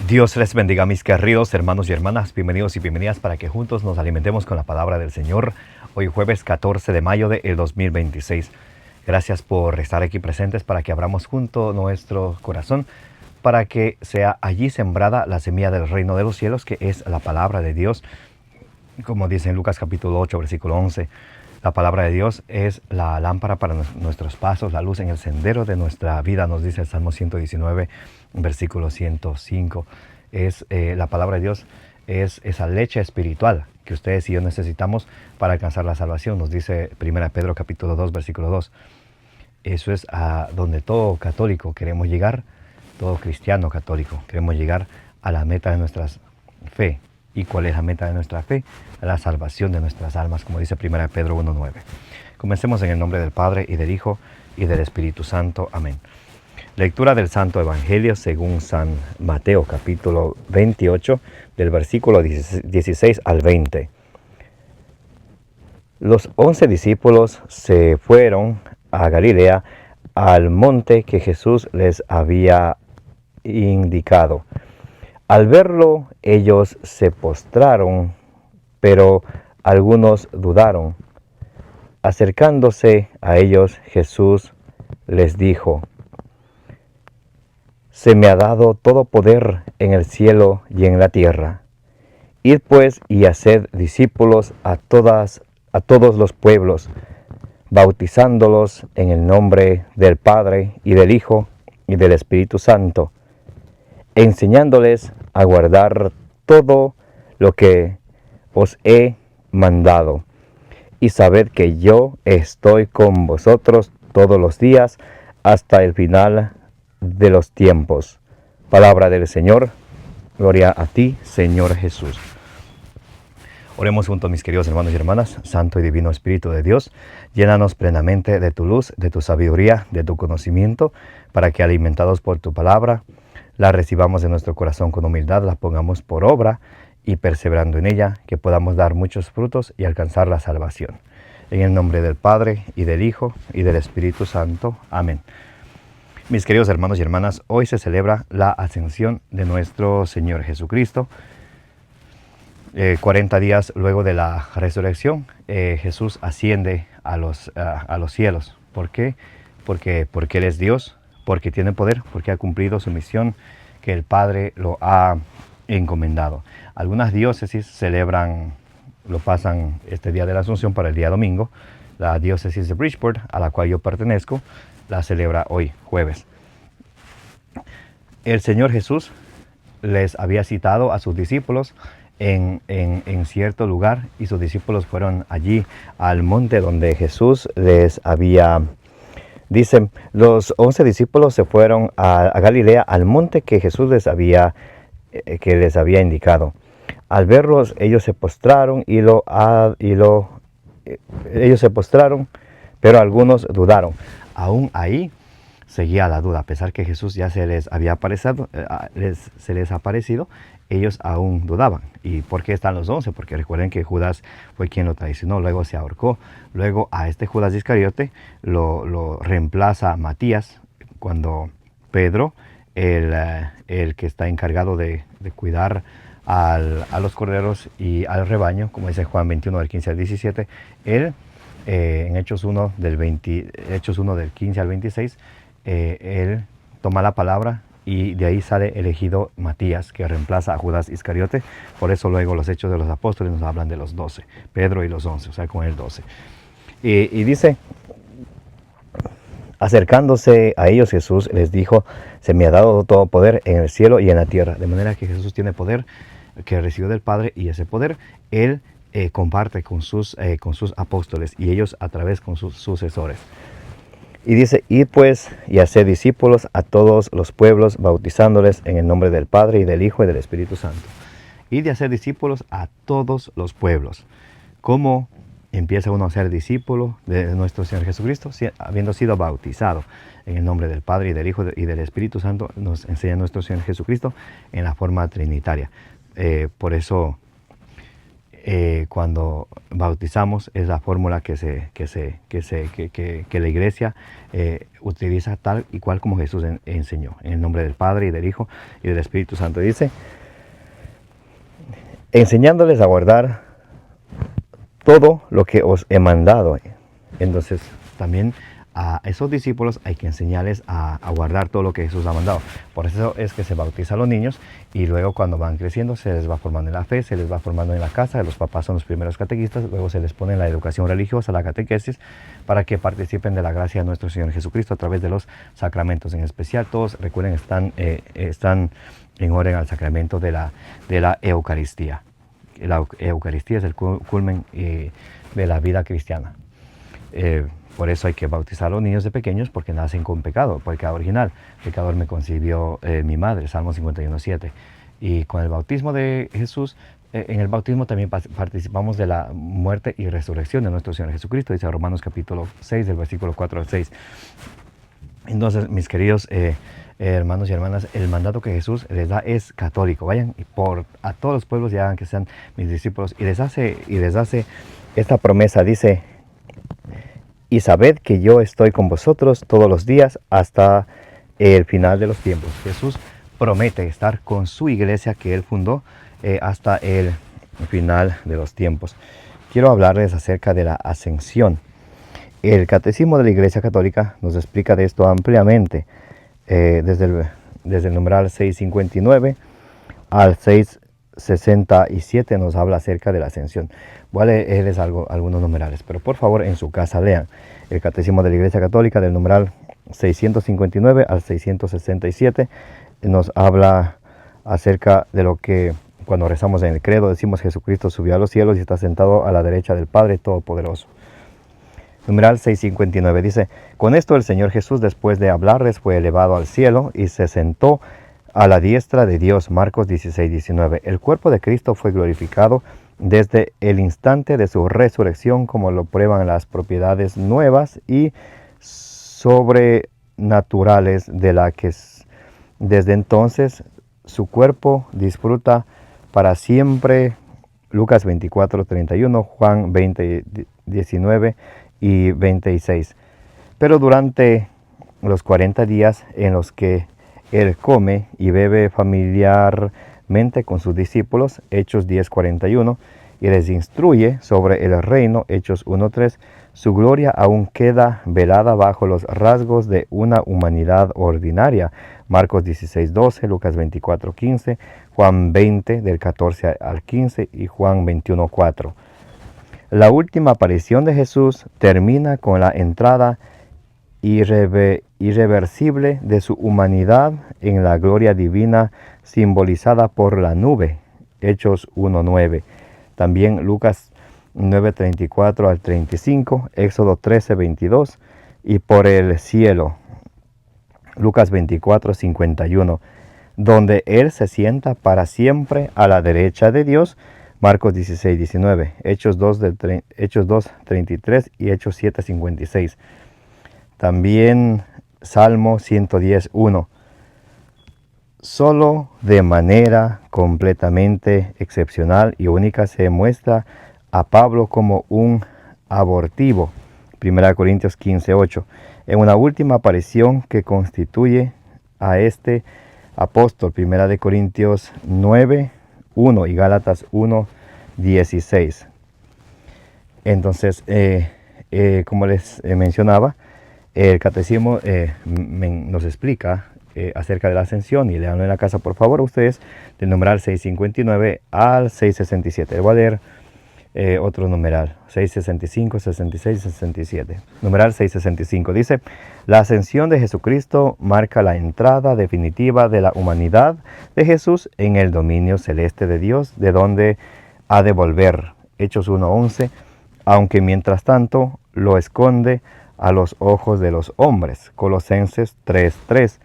Dios les bendiga, mis queridos hermanos y hermanas. Bienvenidos y bienvenidas para que juntos nos alimentemos con la palabra del Señor. Hoy jueves 14 de mayo del 2026. Gracias por estar aquí presentes para que abramos junto nuestro corazón, para que sea allí sembrada la semilla del reino de los cielos, que es la palabra de Dios. Como dice en Lucas capítulo 8, versículo 11, la palabra de Dios es la lámpara para nuestros pasos, la luz en el sendero de nuestra vida, nos dice el Salmo 119, versículo 105. La palabra de Dios es esa leche espiritual que ustedes y yo necesitamos para alcanzar la salvación, nos dice 1 Pedro capítulo 2, versículo 2. Eso es a donde todo católico queremos llegar, todo cristiano católico queremos llegar a la meta de nuestra fe. ¿Y cuál es la meta de nuestra fe? La salvación de nuestras almas, como dice 1 Pedro 1:9. Comencemos en el nombre del Padre, y del Hijo, y del Espíritu Santo. Amén. Lectura del Santo Evangelio según San Mateo, capítulo 28, del versículo 16 al 20. Los 11 discípulos se fueron a Galilea, al monte que Jesús les había indicado. Al verlo, ellos se postraron, pero algunos dudaron. Acercándose a ellos, Jesús les dijo: «Se me ha dado todo poder en el cielo y en la tierra. Id pues y haced discípulos a todos los pueblos, bautizándolos en el nombre del Padre y del Hijo y del Espíritu Santo, enseñándoles a guardar todo lo que os he mandado. Y sabed que yo estoy con vosotros todos los días hasta el final de los tiempos». Palabra del Señor. Gloria a ti, Señor Jesús. Oremos juntos, mis queridos hermanos y hermanas. Santo y divino Espíritu de Dios, llénanos plenamente de tu luz, de tu sabiduría, de tu conocimiento, para que, alimentados por tu palabra, la recibamos en nuestro corazón con humildad, la pongamos por obra y, perseverando en ella, que podamos dar muchos frutos y alcanzar la salvación. En el nombre del Padre, y del Hijo, y del Espíritu Santo. Amén. Mis queridos hermanos y hermanas, hoy se celebra la ascensión de nuestro Señor Jesucristo. 40 días luego de la resurrección, Jesús asciende a los cielos. ¿Por qué? Porque Él es Dios, porque tiene poder, porque ha cumplido su misión que el Padre lo ha encomendado. Algunas diócesis lo pasan este día de la Asunción para el día domingo. La diócesis de Bridgeport, a la cual yo pertenezco, la celebra hoy, jueves. El Señor Jesús les había citado a sus discípulos en cierto lugar, y sus discípulos fueron allí al monte donde Jesús les había... Dicen, los 11 discípulos se fueron a Galilea, al monte que Jesús les había indicado. Al verlos, ellos se postraron, pero algunos dudaron. Aún ahí seguía la duda, a pesar que Jesús ya se les aparecido, ellos aún dudaban. ¿Y por qué están los 11? Porque recuerden que Judas fue quien lo traicionó, luego se ahorcó. Luego a este Judas Iscariote lo reemplaza Matías, cuando Pedro, el que está encargado de cuidar a los corderos y al rebaño, como dice Juan 21, del 15 al 17, él, en Hechos 1, del 15 al 26, él toma la palabra, y de ahí sale elegido Matías, que reemplaza a Judas Iscariote. Por eso luego los Hechos de los Apóstoles nos hablan de los 12, Pedro y los 11, o sea, con el 12. Y dice, acercándose a ellos, Jesús les dijo: «Se me ha dado todo poder en el cielo y en la tierra». De manera que Jesús tiene poder que recibió del Padre, y ese poder Él comparte con sus apóstoles, y ellos a través con sus sucesores. Y dice: «Id pues y haced discípulos a todos los pueblos, bautizándoles en el nombre del Padre y del Hijo y del Espíritu Santo». Id y hacer discípulos a todos los pueblos. ¿Cómo empieza uno a ser discípulo de nuestro Señor Jesucristo? Habiendo sido bautizado en el nombre del Padre y del Hijo y del Espíritu Santo, nos enseña nuestro Señor Jesucristo en la forma trinitaria. Por eso cuando bautizamos es la fórmula que la iglesia utiliza tal y cual como Jesús enseñó. En el nombre del Padre y del Hijo y del Espíritu Santo. Dice, enseñándoles a guardar todo lo que os he mandado. Entonces también a esos discípulos hay que enseñarles a guardar todo lo que Jesús ha mandado. Por eso es que se bautiza a los niños y luego cuando van creciendo se les va formando en la fe, se les va formando en la casa. Los papás son los primeros catequistas, luego se les pone en la educación religiosa, la catequesis, para que participen de la gracia de nuestro Señor Jesucristo a través de los sacramentos. En especial todos, recuerden, están en orden al sacramento de la Eucaristía. La Eucaristía es el culmen de la vida cristiana. Por eso hay que bautizar a los niños de pequeños, porque nacen con pecado, por el pecado original. Pecador me concibió mi madre, Salmo 51:7. Y con el bautismo de Jesús, en el bautismo también participamos de la muerte y resurrección de nuestro Señor Jesucristo, dice Romanos capítulo 6, del versículo 4 al 6. Entonces, mis queridos hermanos y hermanas, el mandato que Jesús les da es católico. Vayan a todos los pueblos y hagan que sean mis discípulos. Y les hace esta promesa, dice: y sabed que yo estoy con vosotros todos los días hasta el final de los tiempos. Jesús promete estar con su iglesia que Él fundó hasta el final de los tiempos. Quiero hablarles acerca de la ascensión. El Catecismo de la Iglesia Católica nos explica de esto ampliamente, desde el numeral 659 al 667 nos habla acerca de la ascensión. Voy a leerles algunos numerales, pero por favor en su casa lean el Catecismo de la Iglesia Católica del numeral 659 al 667. Nos habla acerca de lo que cuando rezamos en el credo decimos: Jesucristo subió a los cielos y está sentado a la derecha del Padre Todopoderoso. Numeral 659 dice: con esto el Señor Jesús, después de hablarles, fue elevado al cielo y se sentó a la diestra de Dios. Marcos 16:19. El cuerpo de Cristo fue glorificado desde el instante de su resurrección, como lo prueban las propiedades nuevas y sobrenaturales de la que desde entonces su cuerpo disfruta para siempre. Lucas 24:31, Juan 20:19 y 26. Pero durante los 40 días en los que Él come y bebe familiarmente con sus discípulos, Hechos 10:41, y les instruye sobre el reino, Hechos 1:3, su gloria aún queda velada bajo los rasgos de una humanidad ordinaria, Marcos 16:12, Lucas 24:15, Juan 20, del 14 al 15, y Juan 21:4. La última aparición de Jesús termina con la entrada irreversible de su humanidad en la gloria divina simbolizada por la nube, Hechos 1:9. También Lucas 9:34 al 35, Éxodo 13:22, y por el cielo, Lucas 24:51, donde Él se sienta para siempre a la derecha de Dios, Marcos 16:19, Hechos 2:33 y Hechos 7:56. También Salmo 110:1. Solo de manera completamente excepcional y única se muestra a Pablo como un abortivo, 1 Corintios 15:8, en una última aparición que constituye a este apóstol, 1 Corintios 9:1 y Gálatas 1:16. Entonces, como les mencionaba, el catecismo nos explica acerca de la ascensión, y leanlo en la casa por favor ustedes, del numeral 659 al 667. Voy a leer otro numeral, 665, 66 y 67. Numeral 665 dice: la ascensión de Jesucristo marca la entrada definitiva de la humanidad de Jesús en el dominio celeste de Dios, de donde ha de volver, Hechos 1:11, aunque mientras tanto lo esconde a los ojos de los hombres, Colosenses 3:3.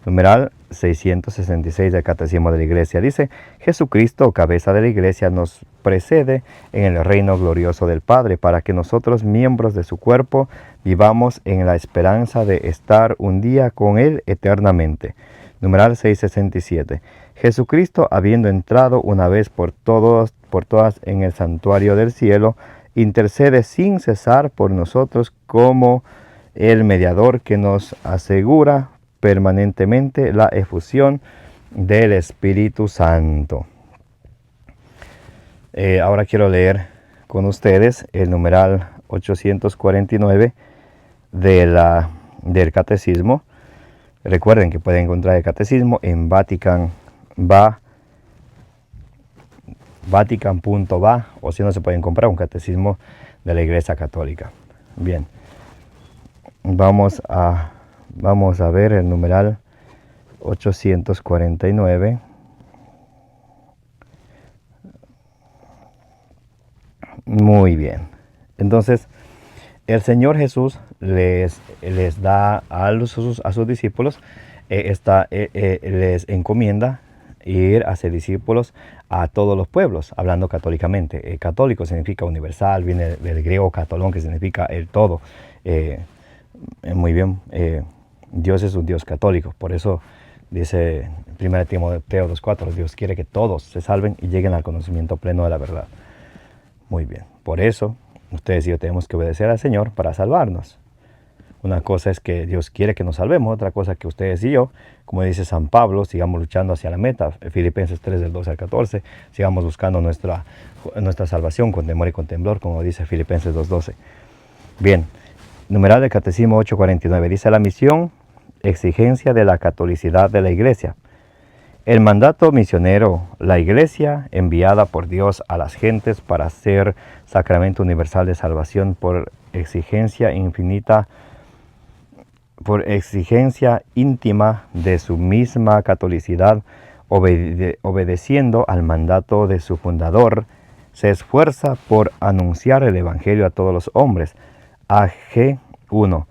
Numeral 666 del Catecismo de la Iglesia dice: Jesucristo, cabeza de la Iglesia, nos precede en el reino glorioso del Padre, para que nosotros, miembros de su cuerpo, vivamos en la esperanza de estar un día con Él eternamente. Numeral 667. Jesucristo, habiendo entrado una vez por todas en el santuario del cielo, intercede sin cesar por nosotros como el mediador que nos asegura permanentemente la efusión del Espíritu Santo. Ahora quiero leer con ustedes el numeral 849 del Catecismo. Recuerden que pueden encontrar el Catecismo en Vatican.va, o si no, se pueden comprar un Catecismo de la Iglesia Católica. Bien, vamos a ver el numeral 849. Muy bien. Entonces, el Señor Jesús les da a sus discípulos, les encomienda ir a hacer discípulos a todos los pueblos, hablando católicamente. Católico significa universal, viene del griego katolón, que significa el todo. Muy bien, Dios es un Dios católico, por eso dice 1 Timoteo 2:4, Dios quiere que todos se salven y lleguen al conocimiento pleno de la verdad. Muy bien, por eso ustedes y yo tenemos que obedecer al Señor para salvarnos. Una cosa es que Dios quiere que nos salvemos, otra cosa es que ustedes y yo, como dice San Pablo, sigamos luchando hacia la meta. Filipenses 3, del 12 al 14, sigamos buscando nuestra salvación con temor y con temblor, como dice Filipenses 2:12. Bien, numeral del Catecismo 849, dice: la misión, exigencia de la catolicidad de la Iglesia. El mandato misionero, la Iglesia enviada por Dios a las gentes para ser sacramento universal de salvación por exigencia íntima de su misma catolicidad, obedeciendo al mandato de su fundador, se esfuerza por anunciar el Evangelio a todos los hombres. AG 1.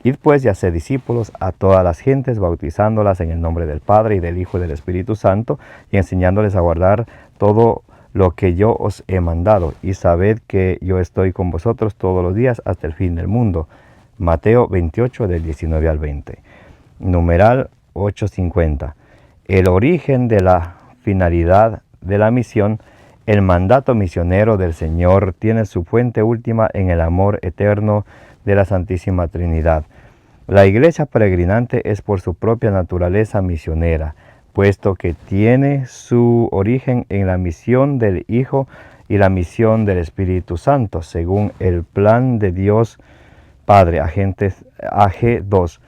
Id pues y haced discípulos a todas las gentes, bautizándolas en el nombre del Padre y del Hijo y del Espíritu Santo, y enseñándoles a guardar todo lo que yo os he mandado. Y sabed que yo estoy con vosotros todos los días hasta el fin del mundo. Mateo 28, del 19 al 20. Numeral 850. El origen de la finalidad de la misión. El mandato misionero del Señor tiene su fuente última en el amor eterno de la Santísima Trinidad. La Iglesia peregrinante es por su propia naturaleza misionera, puesto que tiene su origen en la misión del Hijo y la misión del Espíritu Santo, según el plan de Dios Padre. AG 2.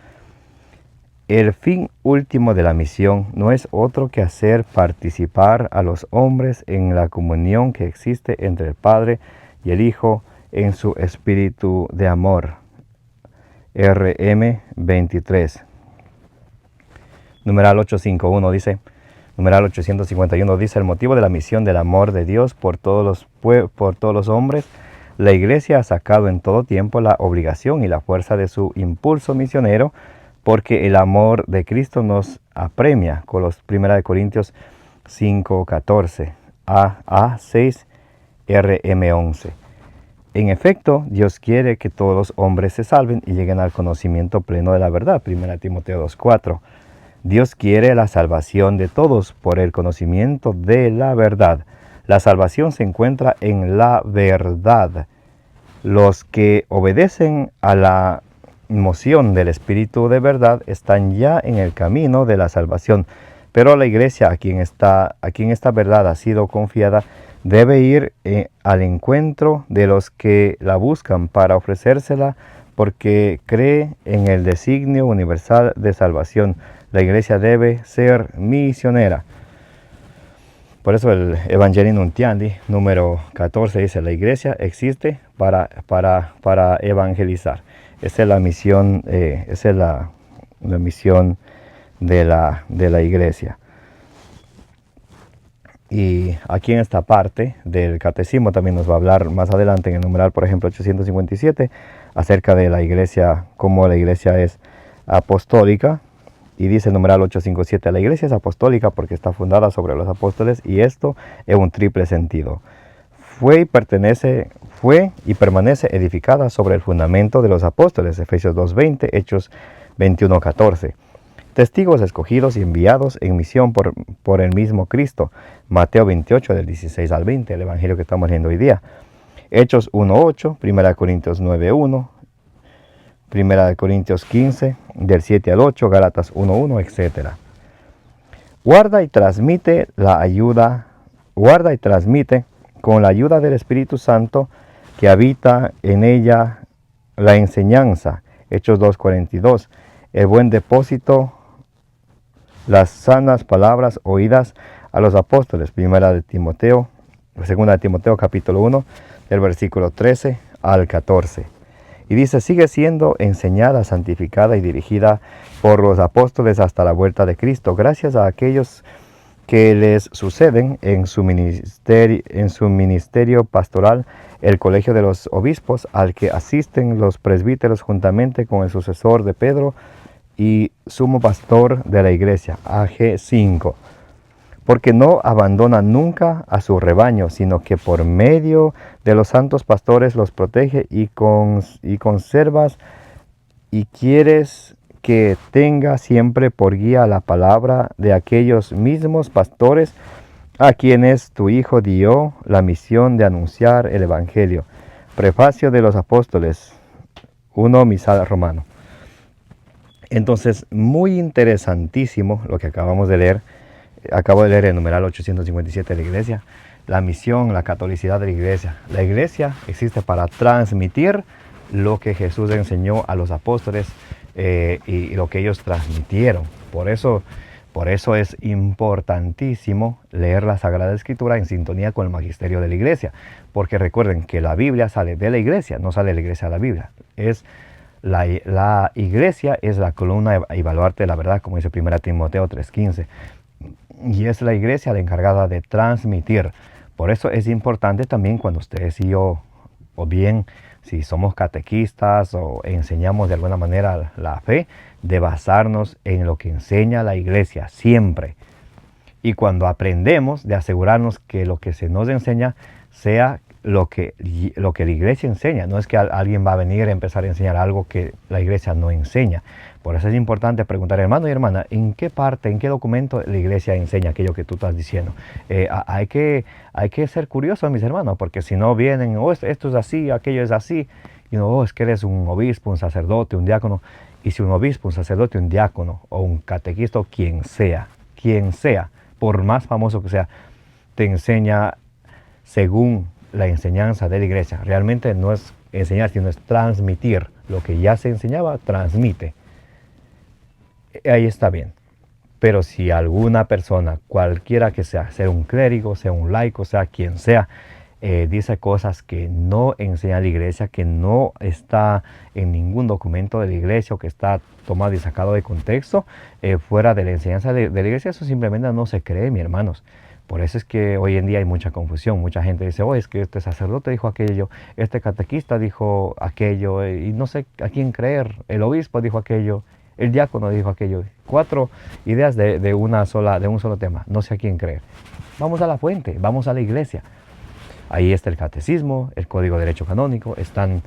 El fin último de la misión no es otro que hacer participar a los hombres en la comunión que existe entre el Padre y el Hijo en su espíritu de amor. RM 23. Numeral 851 dice, numeral 851 dice: el motivo de la misión del amor de Dios por todos los hombres. La Iglesia ha sacado en todo tiempo la obligación y la fuerza de su impulso misionero, porque el amor de Cristo nos apremia. 1 Corintios 5:14. A 6 RM 11. En efecto, Dios quiere que todos los hombres se salven y lleguen al conocimiento pleno de la verdad. 1 Timoteo 2:4. Dios quiere la salvación de todos por el conocimiento de la verdad. La salvación se encuentra en la verdad. Los que obedecen a la moción del Espíritu de verdad están ya en el camino de la salvación. Pero la Iglesia, a quien esta verdad ha sido confiada, debe ir al encuentro de los que la buscan para ofrecérsela, porque cree en el designio universal de salvación. La Iglesia debe ser misionera. Por eso el Evangelii Nuntiandi, número 14, dice: la Iglesia existe para evangelizar. Esa es la misión, la misión de la Iglesia. Y aquí en esta parte del Catecismo también nos va a hablar más adelante en el numeral, por ejemplo, 857, acerca de la Iglesia, cómo la Iglesia es apostólica. Y dice el numeral 857, la Iglesia es apostólica porque está fundada sobre los apóstoles, y esto es un triple sentido. Fue y permanece edificada sobre el fundamento de los apóstoles, Efesios 2:20, Hechos 21:14. testigos escogidos y enviados en misión por el mismo Cristo. Mateo 28, del 16 al 20, el evangelio que estamos leyendo hoy día. Hechos 1:8, 1 Corintios 9:1, 1 Corintios 15, del 7 al 8, Gálatas 1:1, etc. Guarda y transmite con la ayuda del Espíritu Santo que habita en ella la enseñanza. Hechos 2:42. El buen depósito, las sanas palabras oídas a los apóstoles. 2 Timoteo capítulo 1, del versículo 13 al 14. Y dice, sigue siendo enseñada, santificada y dirigida por los apóstoles hasta la vuelta de Cristo, gracias a aquellos que les suceden en su ministerio pastoral, el colegio de los obispos, al que asisten los presbíteros juntamente con el sucesor de Pedro y sumo pastor de la iglesia. AG 5. Porque no abandona nunca a su rebaño, sino que por medio de los santos pastores los protege y conservas, y quieres que tenga siempre por guía la palabra de aquellos mismos pastores a quienes tu Hijo dio la misión de anunciar el Evangelio. Prefacio de los Apóstoles 1, misal romano. Entonces, muy interesantísimo lo que acabamos de leer. Acabo de leer el numeral 857 de la iglesia. La misión, la catolicidad de la iglesia. La iglesia existe para transmitir lo que Jesús enseñó a los apóstoles y lo que ellos transmitieron. Por eso es importantísimo leer la Sagrada Escritura en sintonía con el magisterio de la iglesia. Porque recuerden que la Biblia sale de la iglesia, no sale de la iglesia a la Biblia. La iglesia es la columna y baluarte de la verdad, como dice 1 Timoteo 3:15. Y es la iglesia la encargada de transmitir. Por eso es importante también cuando ustedes y yo, o bien si somos catequistas o enseñamos de alguna manera la fe, de basarnos en lo que enseña la iglesia siempre. Y cuando aprendemos, de asegurarnos que lo que se nos enseña sea lo que la iglesia enseña. No es que alguien va a venir a empezar a enseñar algo que la iglesia no enseña. Por eso es importante preguntar, hermano y hermana, ¿en qué parte, en qué documento la iglesia enseña aquello que tú estás diciendo? Hay que ser curiosos, mis hermanos, porque si no vienen, esto es así, aquello es así, y no, es que eres un obispo, un sacerdote, un diácono. Y si un obispo, un sacerdote, un diácono, o un catequista, o quien sea, por más famoso que sea, te enseña según la enseñanza de la iglesia. Realmente no es enseñar, sino es transmitir. Lo que ya se enseñaba, transmite. Ahí está bien. Pero si alguna persona, cualquiera que sea un clérigo, sea un laico, sea quien sea, dice cosas que no enseña la iglesia, que no está en ningún documento de la iglesia, o que está tomado y sacado de contexto, fuera de la enseñanza de la iglesia, eso simplemente no se cree, mis hermanos. Por eso es que hoy en día hay mucha confusión. Mucha gente dice, es que este sacerdote dijo aquello, este catequista dijo aquello, y no sé a quién creer. El obispo dijo aquello, el diácono dijo aquello. 4 ideas de un solo tema. No sé a quién creer. Vamos a la fuente, vamos a la iglesia. Ahí está el catecismo, el código de derecho canónico, están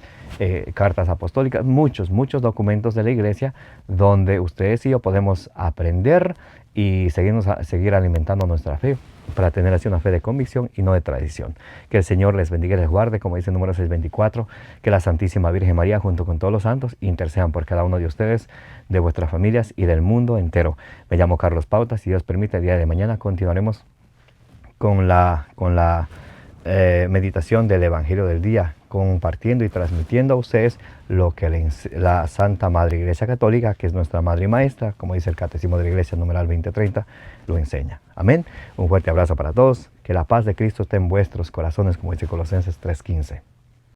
cartas apostólicas, muchos documentos de la iglesia donde ustedes y yo podemos aprender y seguir alimentando nuestra fe para tener así una fe de convicción y no de tradición. Que el Señor les bendiga y les guarde, como dice el número 624, que la Santísima Virgen María junto con todos los santos intercedan por cada uno de ustedes, de vuestras familias y del mundo entero. Me llamo Carlos Pauta, si Dios permite, el día de mañana continuaremos con la meditación del Evangelio del día, compartiendo y transmitiendo a ustedes lo que la Santa Madre Iglesia Católica, que es nuestra Madre y Maestra, como dice el Catecismo de la Iglesia, numeral 2030, lo enseña. Amén. Un fuerte abrazo para todos. Que la paz de Cristo esté en vuestros corazones, como dice Colosenses 3:15.